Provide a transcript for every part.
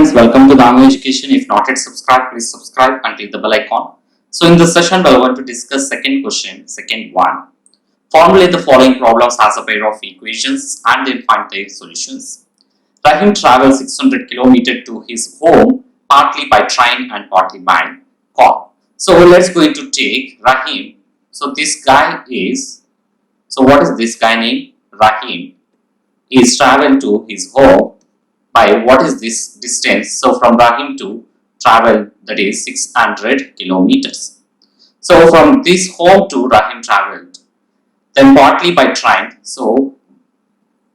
friends, welcome to Dhango Education. If not yet subscribed, please subscribe and click the bell icon. So in this session, we are going to discuss second question, second one. Formulate the following problems as a pair of equations and then find their solutions. Rahim travels 600 km to his home partly by train and partly by car. So let's going to take Rahim. So this guy is, so what is this guy name? Rahim is traveled to his home by what is this distance? So from Rahim to travel, that is 600 kilometers. So from this home to Rahim traveled, then partly by train. So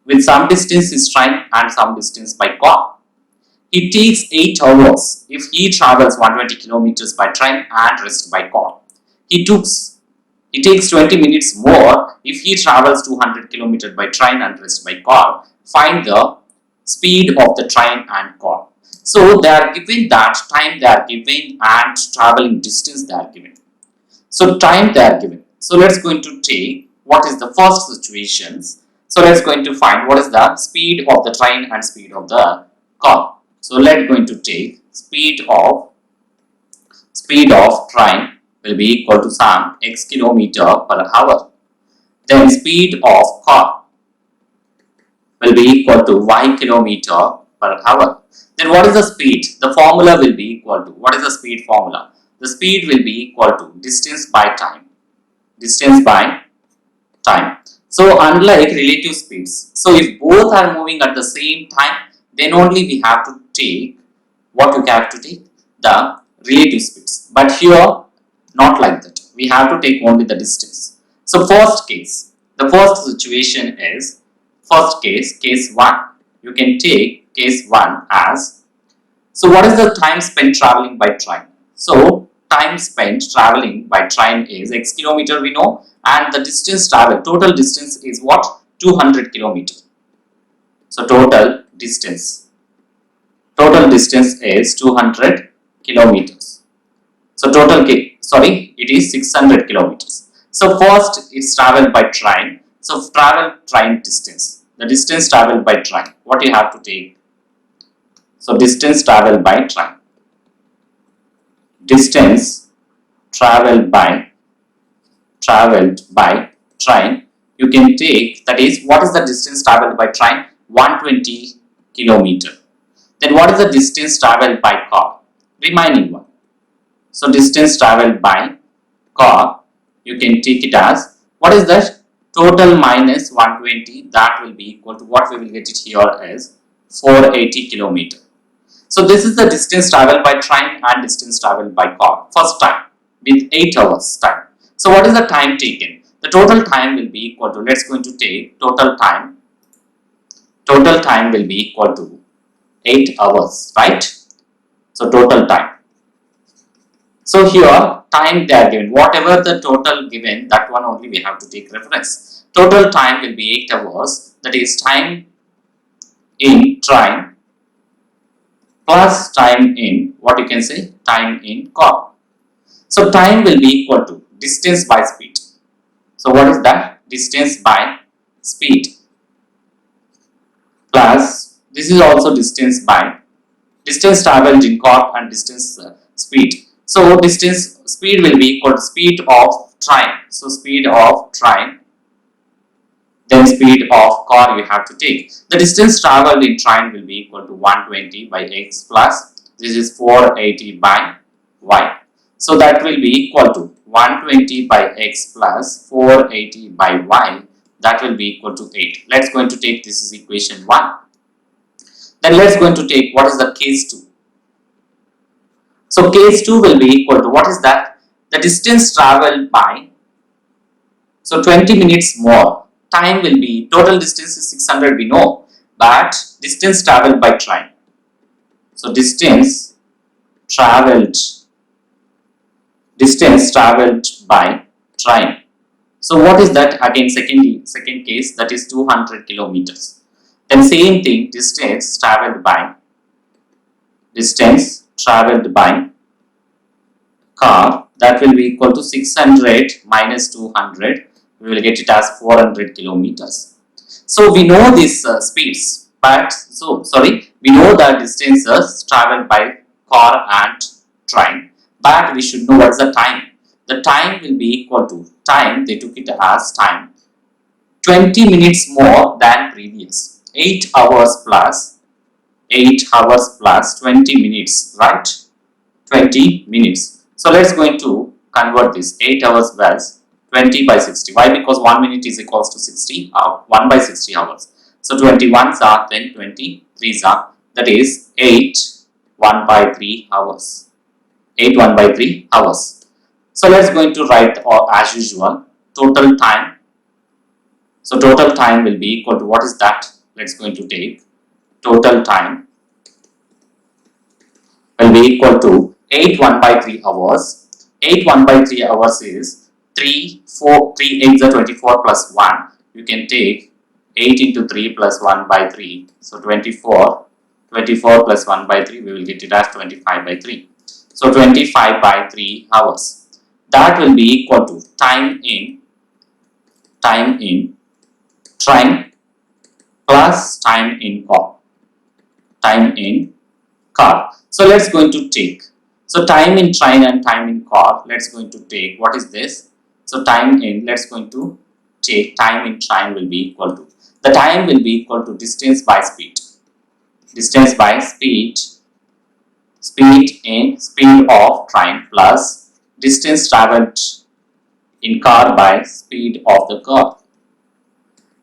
with some distance is train and some distance by car. It takes 8 hours if he travels 120 kilometers by train and rest by car. It takes 20 minutes more if he travels 200 kilometers by train and rest by car. Find the speed of the train and car. So they are given that time they are given and traveling distance they are given. So time they are given. So let's going to take what is the first situations. So let's going to find what is the speed of the train and speed of the car. So let's going to take speed of train will be equal to some x kilometer per hour. Then speed of car will be equal to y kilometer per hour. Then what is the speed? The formula will be equal to, what is the speed formula? The speed will be equal to distance by time. Distance by time. So unlike relative speeds, so if both are moving at the same time, then only we have to take, what we have to take? The relative speeds. But here, not like that. We have to take only the distance. So first case, the first situation is, first case, case 1, you can take case 1 as, so what is the time spent traveling by train? So time spent traveling by train is x kilometer we know, and the distance traveled, total distance is what? 200 kilometer. So total distance is 200 kilometers. So total, it is 600 kilometers. So first it's traveled by train. So travel train distance, the distance traveled by train, what you have to take? So distance traveled by train. Distance traveled by train, you can take, that is, what is the distance traveled by train? 120 kilometer. Then what is the distance traveled by car? Remaining one. So distance traveled by car, you can take it as, what is that? Total minus 120, that will be equal to, what we will get it here is 480 kilometer. So this is the distance traveled by train and distance traveled by car, first time, with 8 hours time. So what is the time taken? The total time will be equal to, let's going to take total time will be equal to 8 hours, right? So total time. So here time they are given, whatever the total given, that one only we have to take reference. Total time will be 8 hours, that is time in train plus time in, what you can say, time in car. So time will be equal to distance by speed. So what is that? Distance by speed plus, this is also distance traveled in car and distance speed. So distance speed will be equal to speed of train. So speed of train, then speed of car you have to take. The distance traveled in train will be equal to 120 by x plus, this is 480 by y. So that will be equal to 120 by x plus 480 by y, that will be equal to 8. Let's going to take, this is equation 1. Then let's going to take, what is the case 2? So case 2 will be equal to, what is that? The distance traveled by, so 20 minutes more. Time will be, total distance is 600 we know, but distance traveled by train. So distance traveled by train. So what is that? Again second case, that is 200 kilometers. Then same thing, distance traveled by car, that will be equal to 600 minus 200, we will get it as 400 kilometers. So we know these speeds, but We know the distances traveled by car and train, but we should know what is the time. The time will be equal to time, they took it as time, 20 minutes more than previous. 8 hours plus 8 hours plus 20 minutes, right? 20 minutes. So let's going to convert this 8 hours plus 20 by 60. Why? Because 1 minute is equals to 60, 1 by 60 hours. So 21s are, then 23s are, that is 8 1 by 3 hours. 8 1 by 3 hours. So let's going to write as usual total time. So total time will be equal to, what is that? Let's going to take total time will be equal to 8 1 by 3 hours. 8 1 by 3 hours is 3 4 3 8 is 24 plus 1. You can take 8 into 3 plus 1 by 3. So 24 plus 1 by 3, we will get it as 25 by 3. So 25 by 3 hours. That will be equal to time in train plus time in car. Time in car. So let's going to take. So time in train and time in car. Let's going to take. What is this? So time in. Let's going to take time in train will be equal to. The time will be equal to distance by speed. Distance by speed. Speed of train plus distance traveled in car by speed of the car.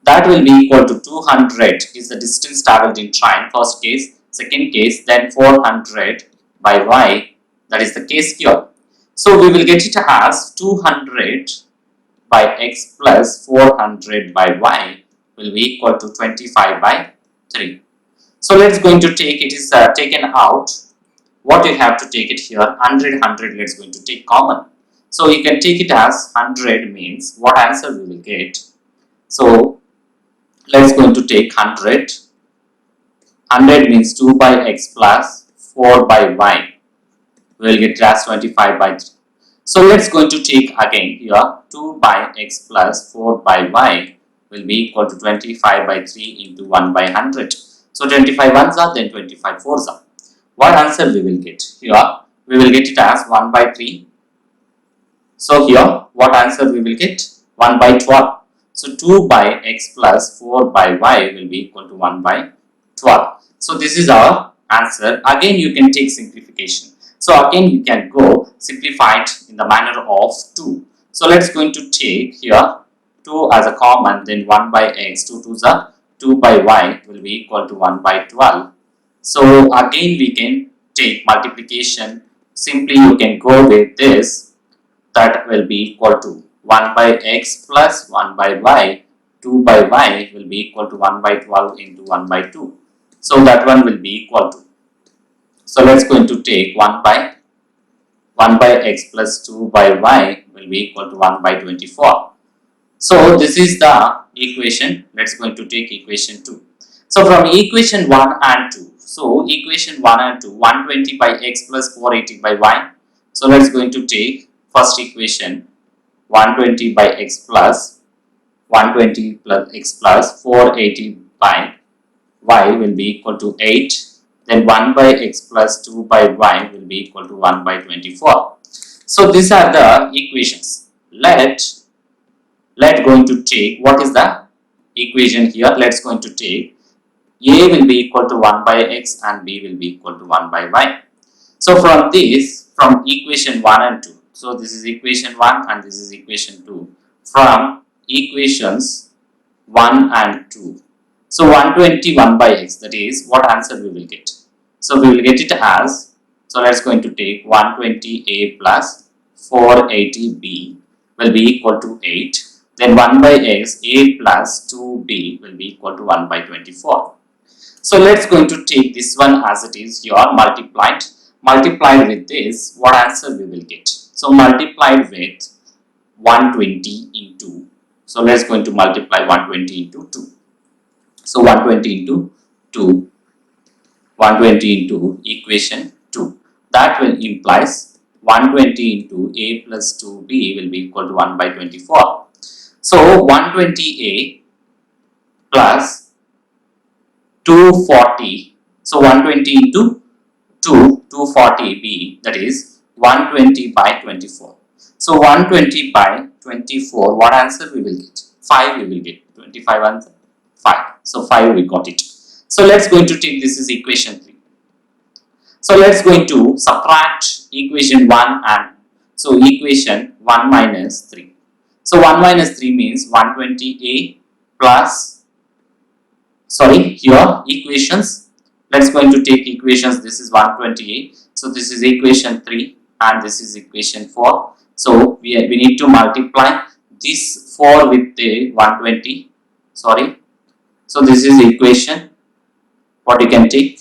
That will be equal to 200 is the distance traveled in train, first case. Second case, then 400 by y, that is the case here. So we will get it as 200 by x plus 400 by y will be equal to 25 by 3. So let's going to take, it is taken out. What you have to take it here, 100 let's going to take common. So you can take it as 100 means what answer we will get. So let's going to take 100. 100 means 2 by x plus 4 by y. We will get as 25 by 3. So let's going to take again here 2 by x plus 4 by y will be equal to 25 by 3 into 1 by 100. So 25 ones are, then 25 fours are. What answer we will get? Here we will get it as 1 by 3. So here what answer we will get? 1 by 12. So 2 by x plus 4 by y will be equal to 1 by 12. So this is our answer. Again you can take simplification. So again you can go simplify it in the manner of 2. So let's going to take here 2 as a common, then 1 by x, 2 2s are 2 by y will be equal to 1 by 12. So again we can take multiplication. Simply you can go with this, that will be equal to 1 by x plus 1 by y. 2 by y will be equal to 1 by 12 into 1 by 2. So that one will be equal to. So let's going to take 1 by x plus 2 by y will be equal to 1 by 24. So this is the equation. Let's going to take equation 2. So from equation 1 and 2. So equation 1 and 2, 120 by x plus 480 by y. So let's going to take first equation 120 by x plus 120 plus x plus 480 by y will be equal to 8. Then 1 by x plus 2 by y will be equal to 1 by 24. So these are the equations. Let going to take, what is the equation here? Let's going to take a will be equal to 1 by x and b will be equal to 1 by y. So from this, from equation 1 and 2. So this is equation 1 and this is equation 2. From equations 1 and 2. So 121 by x, that is what answer we will get. So we will get it as, so let's going to take 120a plus 480b will be equal to 8. Then 1 by x, a plus 2b will be equal to 1 by 24. So let's going to take this one as it is here, multiplied with this, what answer we will get. So multiplied with 120 into, so let's going to multiply 120 into 2. So 120 into 2, 120 into equation 2. That will implies 120 into a plus 2b will be equal to 1 by 24. So 120a plus 240, So 120 into 2, 240b, that is 120 by 24. So 120 by 24, what answer we will get? 5 we will get. 25 answer 5. So 5 we got it. So let's going to take this is equation 3. So let's going to subtract equation 1 and so equation 1 minus 3. So 1 minus 3 means 120a plus, sorry, here equations. Let's going to take equations. This is 120a. So this is equation 3 and this is equation 4. So we need to multiply this 4 with the 120. Sorry. So this is equation. What you can take?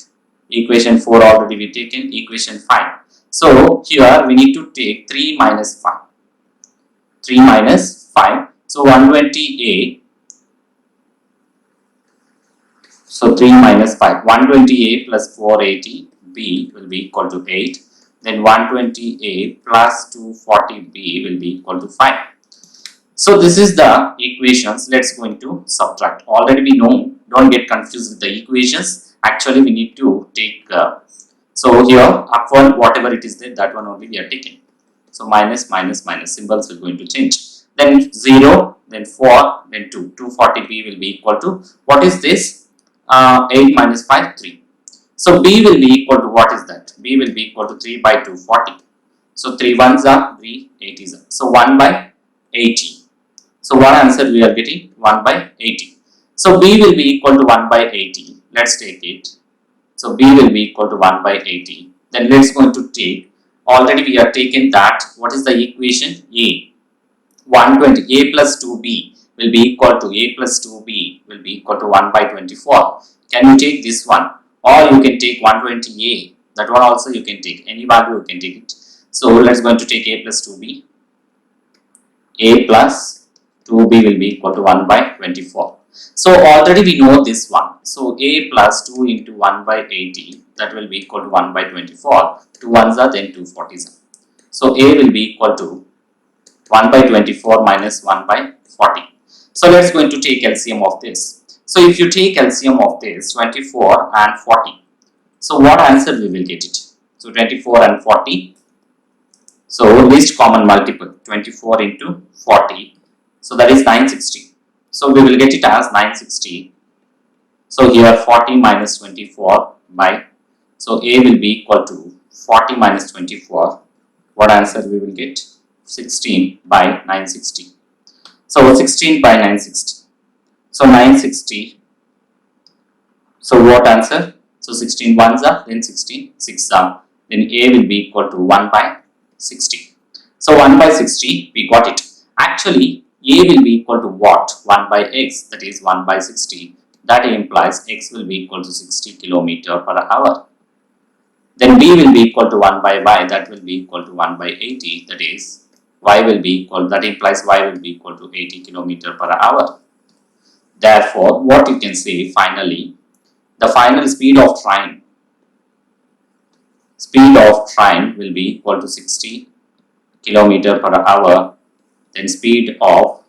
Equation 4 already we taken. Equation 5. So here we need to take 3 minus 5. 3 minus 5. So 120a. So 3 minus 5. 120a plus 480b will be equal to 8. Then 120a plus 240b will be equal to 5. So this is the equations. Let's go into subtract. Already we know. Don't get confused with the equations. Actually we need to take so here upward whatever it is there, that one only we are taking. So minus minus minus symbols will going to change. Then 0, then 4, then 2. 240b will be equal to, what is this? 8 minus 5, 3. So b will be equal to, what is that? B will be equal to 3 by 240. So 3 ones are 3, 8 is. So 1 by 80. So what answer we are getting? 1 by 80. So b will be equal to 1 by 80. Let's take it. So b will be equal to 1 by 80. Then let's going to take, already we are taken that, what is the equation? A. 120, a plus 2b will be equal to, a plus 2b will be equal to 1 by 24. Can you take this one? Or you can take 120a. That one also you can take. Any value you can take it. So let's going to take a plus 2b. A plus 2b will be equal to 1 by 24. So already we know this one. So a plus 2 into 1 by 80, that will be equal to 1 by 24. 2 ones are then 2 40s. So a will be equal to 1 by 24 minus 1 by 40. So let's going to take LCM of this. So if you take LCM of this 24 and 40. So what answer we will get it? So 24 and 40. So least common multiple 24 into 40. So that is 960. So we will get it as 960. So here 40 minus 24 by, so a will be equal to 40 minus 24. What answer we will get? 16 by 960. So 16 by 960. So 960. So what answer? So 16 ones are, then 16 6 are. Then a will be equal to 1 by 60. So 1 by 60 we got it. Actually a will be equal to what? 1 by x, that is 1 by 60. That implies x will be equal to 60 km per hour. Then b will be equal to 1 by y, that will be equal to 1 by 80. That is y will be equal, that implies y will be equal to 80 km per hour. Therefore, what you can say finally, the final speed of train will be equal to 60 km per hour. Then speed of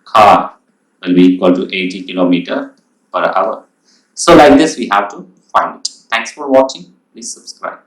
car will be equal to 80 km per hour. So like this we have to find it. Thanks for watching. Please subscribe.